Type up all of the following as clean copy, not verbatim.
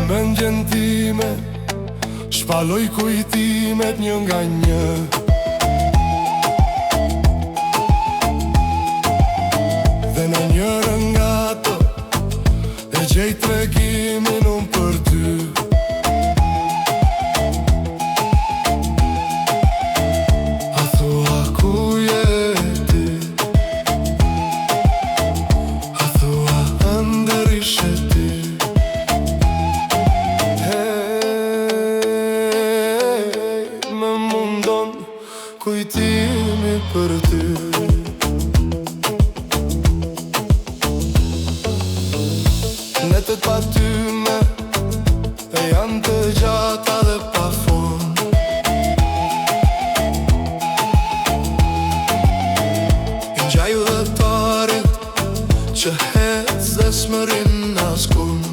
Mendjen time shpaloj kujtimet një nga një. Dhe në njërën nga to e gjej tregimin unë për ty. A thua ku je ti? A thua ëndër ishe ti? Kujtimi për ty. Netët pa ty me e janë të gjata dhe pa fund. Ngjaju dhe tarit që hec dhe s'mërin askund.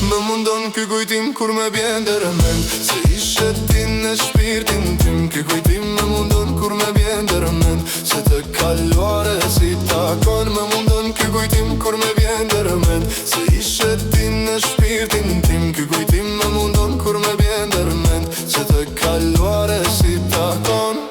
Më mundon ky kujtim kur me bjen dërmend, se ishe ti në shpirtin tim. Ky kujtim më mundon kur me bjen dërmend, se të kaluare si takon. Më mundon ky kujtim kur me bjen dërmend, se ishe ti në shpirtin tim. Ky kujtim më mundon kur me bjen dërmend, se të kaluare si takon.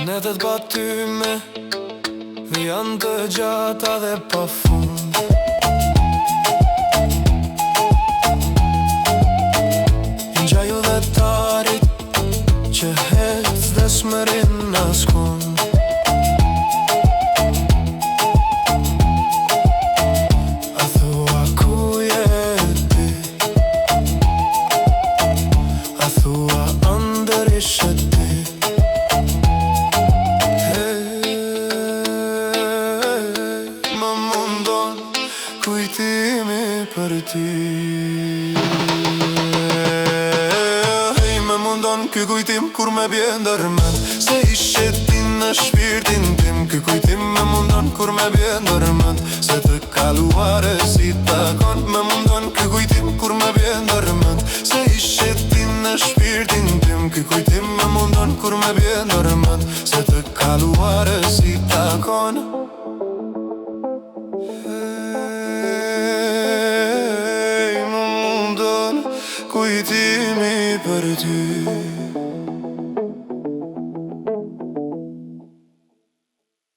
Netët pa ty me janë të gjata dhe pa fund. Ngjaju dhe tarit që hec dhe s'mërin askund. A thua ku je ti? A thua ëndër ishe ti? Kujtimi për ty. Më mundon ky kujtim kur me bjen dërmend, se ishe ti në shpirtin tim. Ky kujtim më mundon kur me bjen dërmend, se të kaluare si takon. Më mundon ky kujtim kur me bjen dërmend, se ishe ti në shpirtin tim. Ky kujtim më mundon kur me bjen dërmend, se të kaluare si takon. Kujtimi për ty.